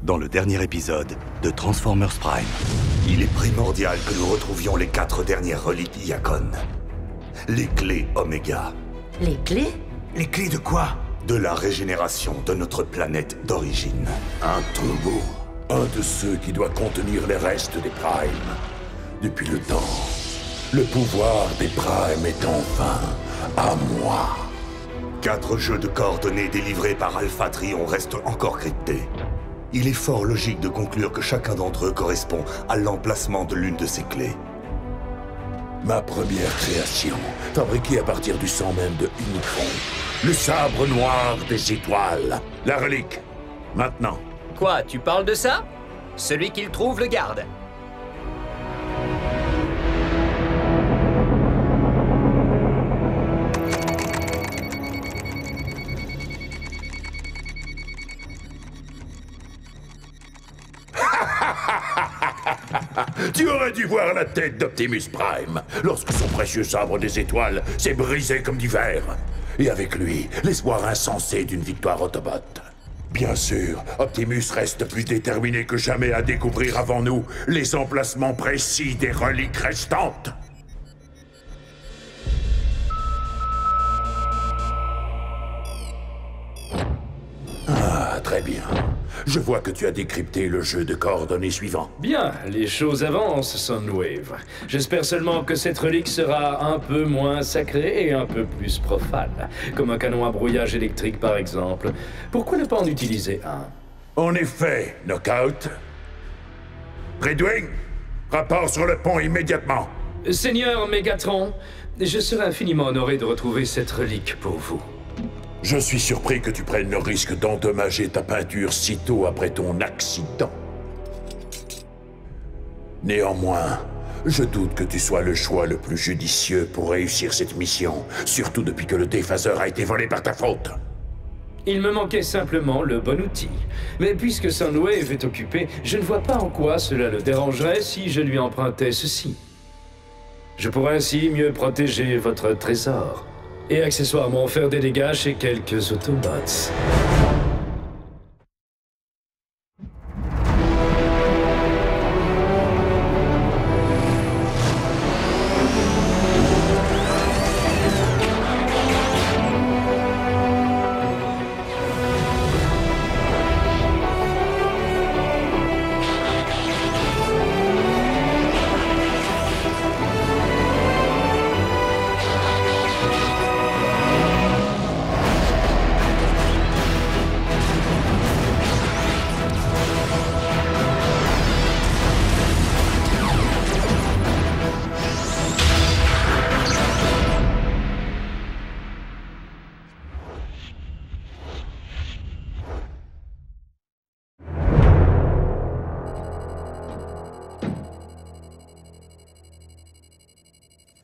dans le dernier épisode de Transformers Prime. Il est primordial que nous retrouvions les 4 dernières reliques Iacon. Les clés Oméga. Les clés? Les clés de quoi? De la régénération de notre planète d'origine. Un tombeau. Un de ceux qui doit contenir les restes des Primes. Depuis le temps, le pouvoir des Primes est enfin à moi. 4 jeux de coordonnées délivrés par Alpha Trion restent encore cryptés. Il est fort logique de conclure que chacun d'entre eux correspond à l'emplacement de l'une de ces clés. Ma première création, fabriquée à partir du sang même de Unicron. Le sabre noir des étoiles. La relique. Maintenant. Quoi, tu parles de ça? Celui qu'il trouve le garde. Tu aurais dû voir la tête d'Optimus Prime lorsque son précieux sabre des étoiles s'est brisé comme du verre. Et avec lui, l'espoir insensé d'une victoire Autobot. Bien sûr, Optimus reste plus déterminé que jamais à découvrir avant nous les emplacements précis des reliques restantes. Ah, très bien. Je vois que tu as décrypté le jeu de coordonnées suivant. Bien, les choses avancent, Soundwave. J'espère seulement que cette relique sera un peu moins sacrée et un peu plus profane. Comme un canon à brouillage électrique, par exemple. Pourquoi ne pas en utiliser un? En effet, Knockout. Redwing, rapport sur le pont immédiatement. Seigneur Megatron, je serai infiniment honoré de retrouver cette relique pour vous. Je suis surpris que tu prennes le risque d'endommager ta peinture si tôt après ton accident. Néanmoins, je doute que tu sois le choix le plus judicieux pour réussir cette mission, surtout depuis que le déphaseur a été volé par ta faute. Il me manquait simplement le bon outil. Mais puisque Soundwave est occupé, je ne vois pas en quoi cela le dérangerait si je lui empruntais ceci. Je pourrais ainsi mieux protéger votre trésor. Et accessoirement faire des dégâts chez quelques Autobots.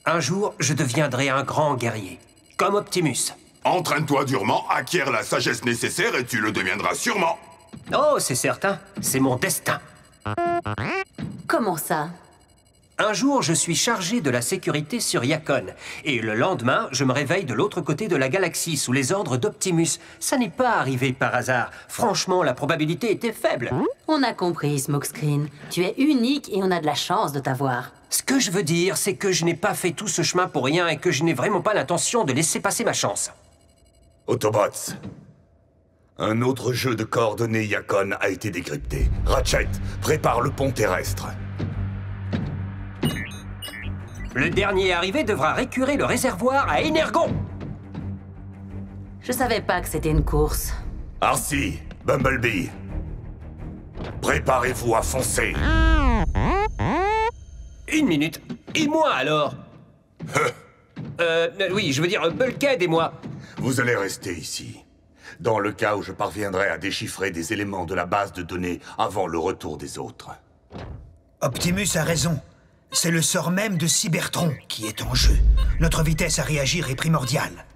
Un jour, je deviendrai un grand guerrier, comme Optimus. Entraîne-toi durement, acquiert la sagesse nécessaire et tu le deviendras sûrement. Oh, c'est certain, c'est mon destin. Comment ça? Un jour, je suis chargé de la sécurité sur Iacon. Et le lendemain, je me réveille de l'autre côté de la galaxie, sous les ordres d'Optimus. Ça n'est pas arrivé par hasard. Franchement, la probabilité était faible. On a compris, Smokescreen. Tu es unique et on a de la chance de t'avoir. Ce que je veux dire, c'est que je n'ai pas fait tout ce chemin pour rien et que je n'ai vraiment pas l'intention de laisser passer ma chance. Autobots. Un autre jeu de coordonnées Iacon a été décrypté. Ratchet, prépare le pont terrestre. Le dernier arrivé devra récurer le réservoir à Energon. Je savais pas que c'était une course. Arcee, Bumblebee. Préparez-vous à foncer. Une minute. Et moi, alors? Oui, je veux dire, Bulkhead et moi. Vous allez rester ici. Dans le cas où je parviendrai à déchiffrer des éléments de la base de données avant le retour des autres. Optimus a raison. C'est le sort même de Cybertron qui est en jeu. Notre vitesse à réagir est primordiale.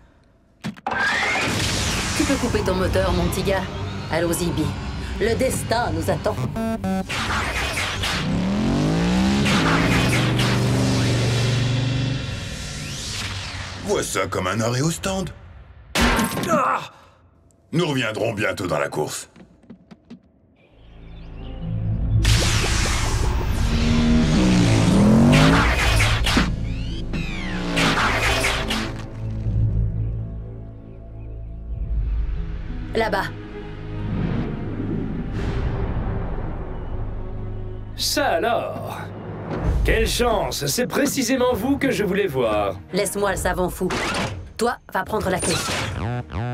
Tu peux couper ton moteur, mon petit gars. Allons-y, Bi. Le destin nous attend. Vois ça comme un arrêt au stand. Ah! Nous reviendrons bientôt dans la course. Là-bas. Ça alors! Quelle chance! C'est précisément vous que je voulais voir. Laisse-moi le savant fou. Toi, va prendre la clé.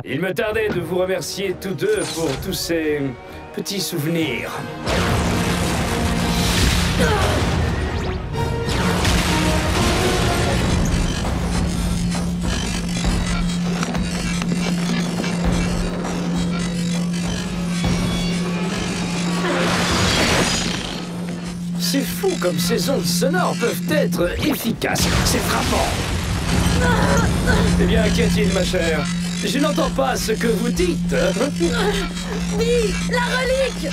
Il me tardait de vous remercier tous deux pour tous ces petits souvenirs. C'est fou comme ces ondes sonores peuvent être efficaces. C'est frappant. Eh bien, qu'y a-t-il, ma chère? Je n'entends pas ce que vous dites. Vie, la relique!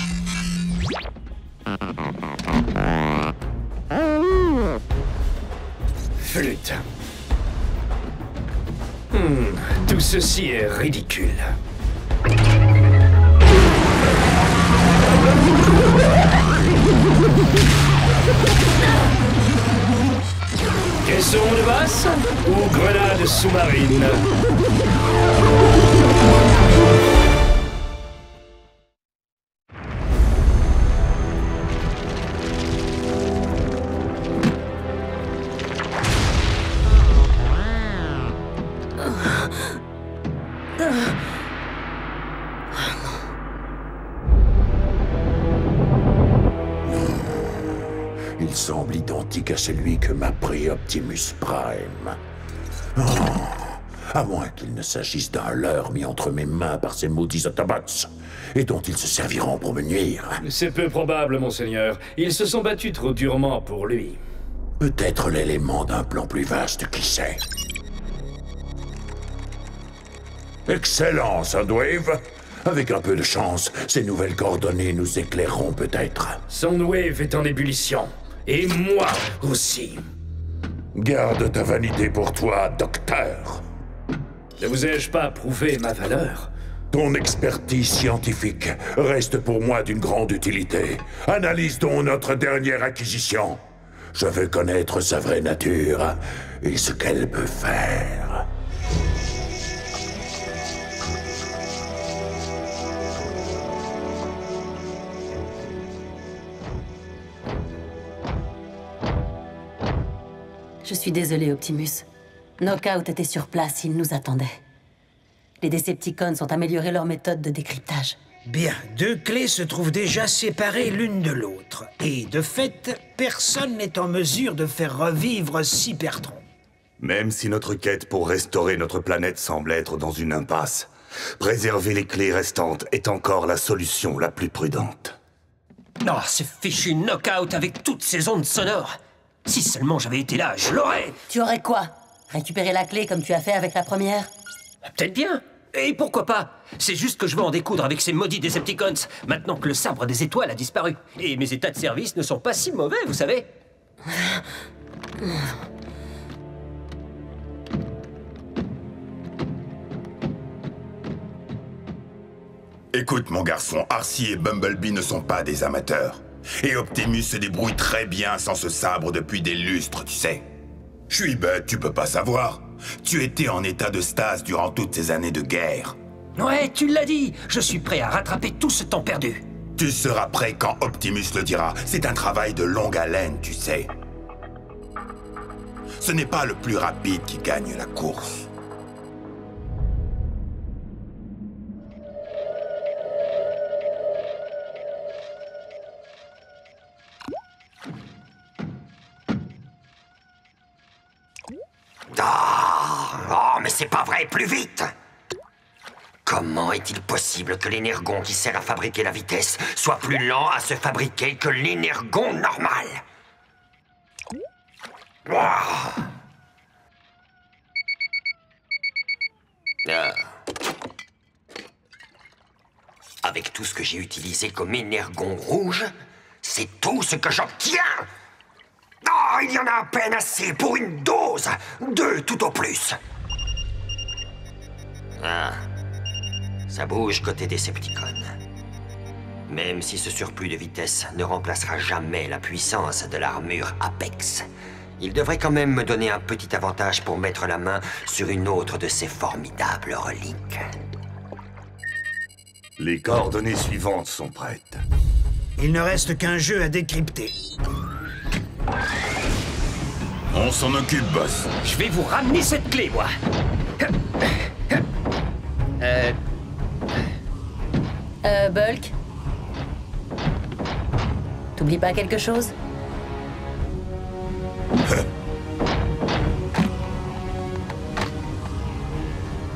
Flûte. Tout ceci est ridicule. Caisson de basse ou grenade sous-marine? Il semble identique à celui que m'a pris Optimus Prime. Oh, à moins qu'il ne s'agisse d'un leurre mis entre mes mains par ces maudits Autobots, et dont ils se serviront pour me nuire. C'est peu probable, monseigneur. Ils se sont battus trop durement pour lui. Peut-être l'élément d'un plan plus vaste, qui sait. Excellent, Soundwave. Avec un peu de chance, ces nouvelles coordonnées nous éclaireront peut-être. Soundwave est en ébullition. Et moi aussi. Garde ta vanité pour toi, docteur. Ne vous ai-je pas prouvé ma valeur? Ton expertise scientifique reste pour moi d'une grande utilité. Analyse donc notre dernière acquisition. Je veux connaître sa vraie nature et ce qu'elle peut faire. Je suis désolé, Optimus. Knockout était sur place, il nous attendait. Les Decepticons ont amélioré leur méthode de décryptage. Bien, 2 clés se trouvent déjà séparées l'une de l'autre. Et de fait, personne n'est en mesure de faire revivre Cybertron. Même si notre quête pour restaurer notre planète semble être dans une impasse, préserver les clés restantes est encore la solution la plus prudente. Oh, ce fichu Knockout avec toutes ces ondes sonores! Si seulement j'avais été là, je l'aurais! Tu aurais quoi? Récupérer la clé comme tu as fait avec la première? Peut-être bien. Et pourquoi pas? C'est juste que je veux en découdre avec ces maudits Decepticons, maintenant que le sabre des étoiles a disparu. Et mes états de service ne sont pas si mauvais, vous savez. Écoute, mon garçon, Arcee et Bumblebee ne sont pas des amateurs. Et Optimus se débrouille très bien sans ce sabre depuis des lustres, tu sais. Je suis bête, tu peux pas savoir. Tu étais en état de stase durant toutes ces années de guerre. Ouais, tu l'as dit. Je suis prêt à rattraper tout ce temps perdu. Tu seras prêt quand Optimus le dira. C'est un travail de longue haleine, tu sais. Ce n'est pas le plus rapide qui gagne la course. Oh, mais c'est pas vrai, plus vite! Comment est-il possible que l'énergon qui sert à fabriquer la vitesse soit plus lent à se fabriquer que l'énergon normal? Wow. Avec tout ce que j'ai utilisé comme énergon rouge, c'est tout ce que j'obtiens! Oh, il y en a à peine assez pour une dose! 2 tout au plus! Ah, ça bouge côté Decepticon. Même si ce surplus de vitesse ne remplacera jamais la puissance de l'armure Apex, il devrait quand même me donner un petit avantage pour mettre la main sur une autre de ces formidables reliques. Les coordonnées suivantes sont prêtes. Il ne reste qu'un jeu à décrypter. On s'en occupe, boss. Je vais vous ramener cette clé, moi. Bulk? T'oublies pas quelque chose?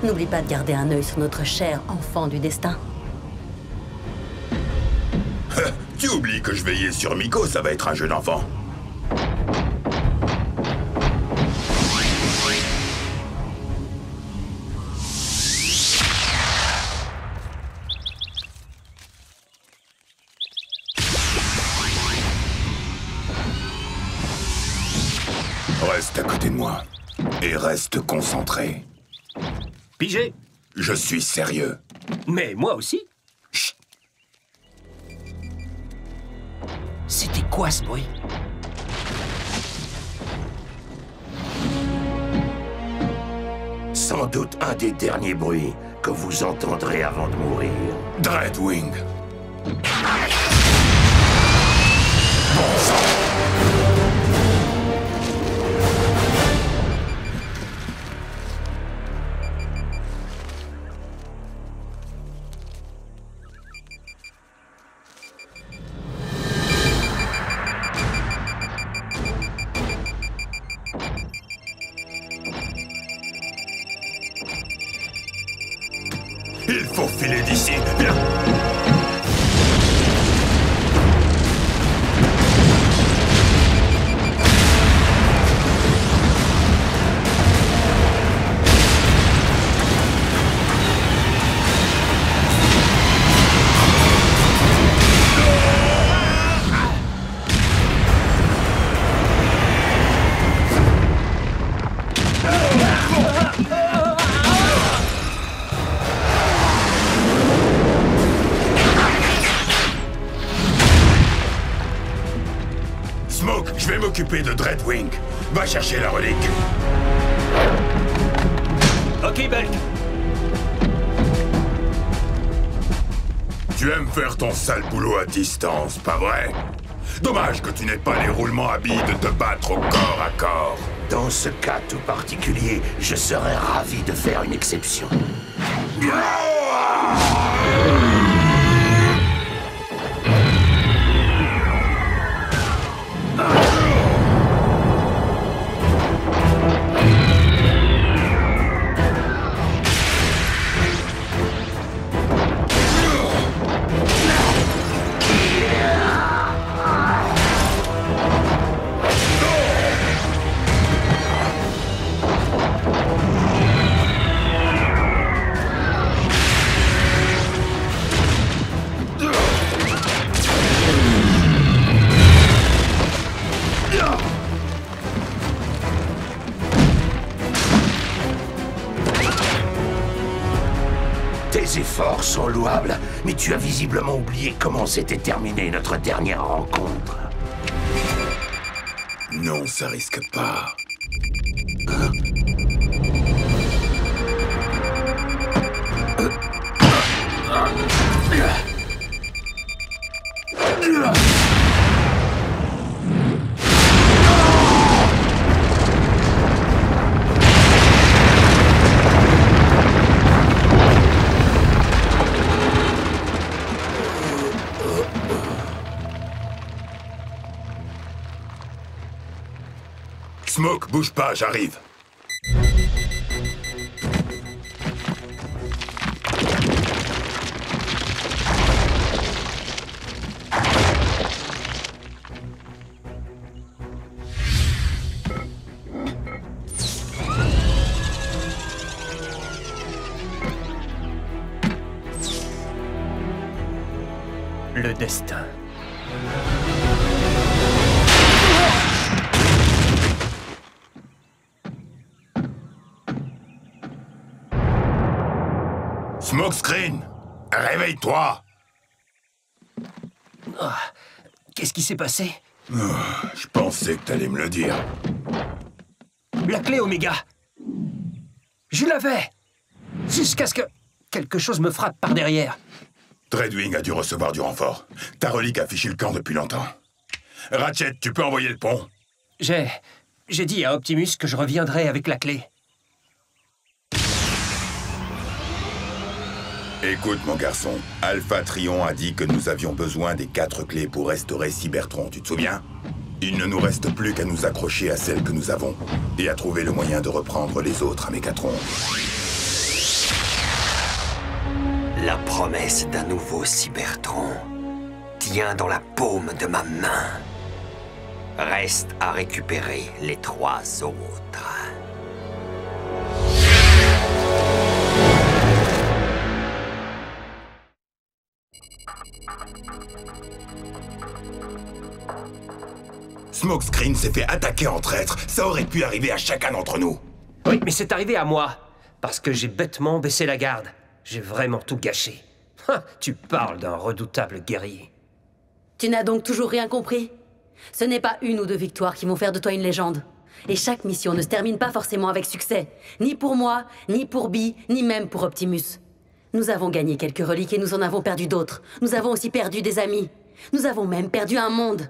N'oublie pas de garder un œil sur notre cher enfant du destin. Tu oublies que je veillais sur Miko, ça va être un jeu d'enfant. Reste à côté de moi. Et reste concentré. Pigé. Je suis sérieux. Mais moi aussi. Chut. C'était quoi ce bruit? Sans doute un des derniers bruits que vous entendrez avant de mourir. Dreadwing. Il faut filer d'ici. Viens. Smoke, je vais m'occuper de Dreadwing. Va chercher la relique. Ok, Bulk. Tu aimes faire ton sale boulot à distance, pas vrai? Dommage que tu n'aies pas les roulements à billes de te battre au corps à corps. Dans ce cas tout particulier, je serais ravi de faire une exception. Tes efforts sont louables, mais tu as visiblement oublié comment s'était terminée notre dernière rencontre. Non, ça risque pas. Smoke, bouge pas, j'arrive. Le destin. Smokescreen, réveille-toi. Oh, qu'est-ce qui s'est passé? Oh, je pensais que t'allais me le dire. La clé Oméga. Je l'avais. Jusqu'à ce que quelque chose me frappe par derrière. Dreadwing a dû recevoir du renfort. Ta relique a fiché le camp depuis longtemps. Ratchet, tu peux envoyer le pont? J'ai dit à Optimus que je reviendrai avec la clé. Écoute, mon garçon, Alpha Trion a dit que nous avions besoin des 4 clés pour restaurer Cybertron, tu te souviens? Il ne nous reste plus qu'à nous accrocher à celles que nous avons et à trouver le moyen de reprendre les autres à Mégatron. La promesse d'un nouveau Cybertron tient dans la paume de ma main. Reste à récupérer les 3 autres. Smokescreen s'est fait attaquer en traître. Ça aurait pu arriver à chacun d'entre nous. Oui, mais c'est arrivé à moi. Parce que j'ai bêtement baissé la garde. J'ai vraiment tout gâché. Tu parles d'un redoutable guerrier. Tu n'as donc toujours rien compris? Ce n'est pas 1 ou 2 victoires qui vont faire de toi une légende. Et chaque mission ne se termine pas forcément avec succès. Ni pour moi, ni pour Bee, ni même pour Optimus. Nous avons gagné quelques reliques et nous en avons perdu d'autres. Nous avons aussi perdu des amis. Nous avons même perdu un monde.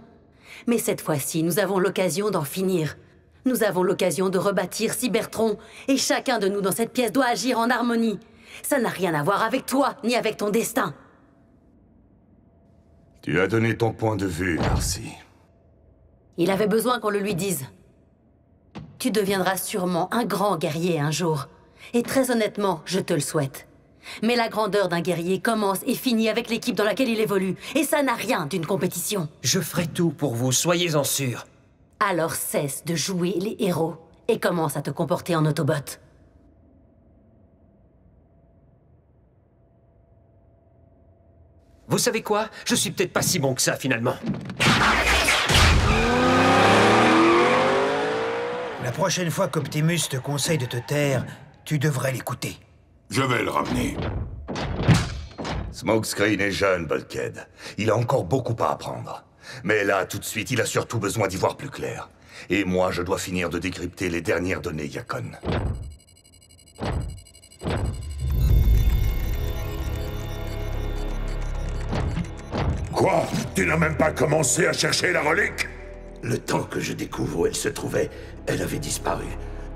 Mais cette fois-ci, nous avons l'occasion d'en finir. Nous avons l'occasion de rebâtir Cybertron. Et chacun de nous dans cette pièce doit agir en harmonie. Ça n'a rien à voir avec toi, ni avec ton destin. Tu as donné ton point de vue, Arcee. Il avait besoin qu'on le lui dise. Tu deviendras sûrement un grand guerrier un jour. Et très honnêtement, je te le souhaite. Mais la grandeur d'un guerrier commence et finit avec l'équipe dans laquelle il évolue. Et ça n'a rien d'une compétition. Je ferai tout pour vous, soyez-en sûrs. Alors cesse de jouer les héros et commence à te comporter en Autobot. Vous savez quoi? Je suis peut-être pas si bon que ça, finalement. La prochaine fois qu'Optimus te conseille de te taire, tu devrais l'écouter. Je vais le ramener. Smokescreen est jeune, Bulkhead. Il a encore beaucoup à apprendre. Mais là, tout de suite, il a surtout besoin d'y voir plus clair. Et moi, je dois finir de décrypter les dernières données Yakon. Quoi? Tu n'as même pas commencé à chercher la relique? Le temps que je découvre où elle se trouvait, elle avait disparu.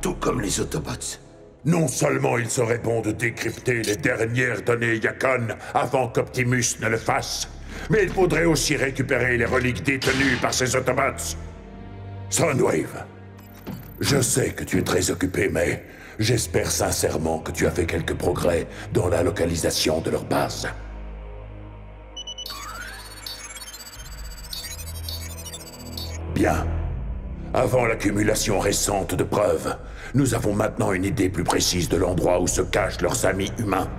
Tout comme les Autobots. Non seulement il serait bon de décrypter les dernières données Yakon avant qu'Optimus ne le fasse, mais il faudrait aussi récupérer les reliques détenues par ces Autobots. Soundwave, je sais que tu es très occupé, mais j'espère sincèrement que tu as fait quelques progrès dans la localisation de leur base. Bien. Avant l'accumulation récente de preuves, nous avons maintenant une idée plus précise de l'endroit où se cachent leurs amis humains.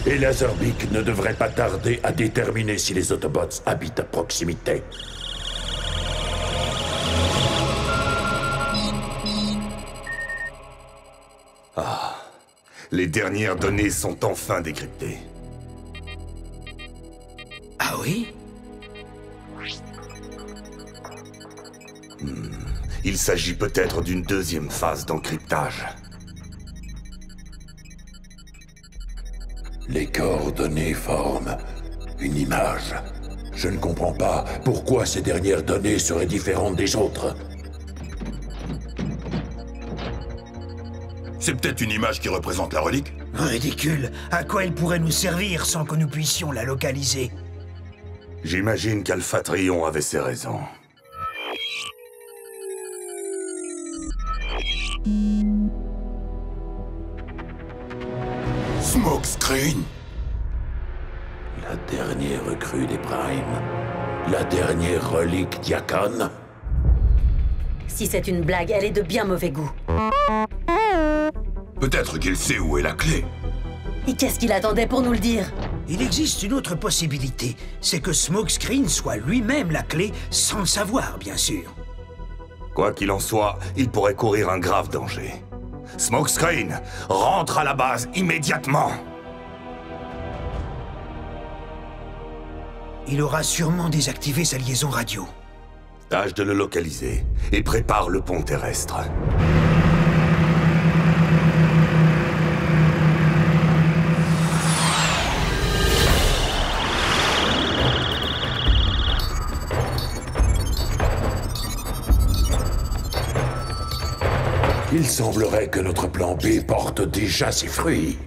Et Laserbeak ne devrait pas tarder à déterminer si les Autobots habitent à proximité. Ah, les dernières données sont enfin décryptées. Ah oui? Il s'agit peut-être d'une deuxième phase d'encryptage. Les coordonnées forment une image. Je ne comprends pas pourquoi ces dernières données seraient différentes des autres. C'est peut-être une image qui représente la relique? Ridicule. À quoi elle pourrait nous servir sans que nous puissions la localiser? J'imagine qu'Alpha Trion avait ses raisons. Smokescreen? La dernière recrue des Primes. La dernière relique Yakon. Si c'est une blague, elle est de bien mauvais goût. Peut-être qu'il sait où est la clé. Et qu'est-ce qu'il attendait pour nous le dire? Il existe une autre possibilité, c'est que Smokescreen soit lui-même la clé, sans le savoir, bien sûr. Quoi qu'il en soit, il pourrait courir un grave danger. Smokescreen, rentre à la base immédiatement! Il aura sûrement désactivé sa liaison radio. Tâche de le localiser et prépare le pont terrestre. Il semblerait que notre plan B porte déjà ses fruits.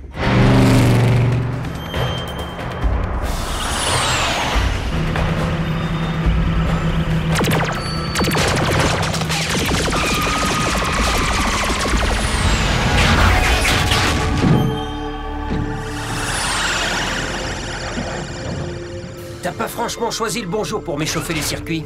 T'as pas franchement choisi le bon jour pour m'échauffer les circuits.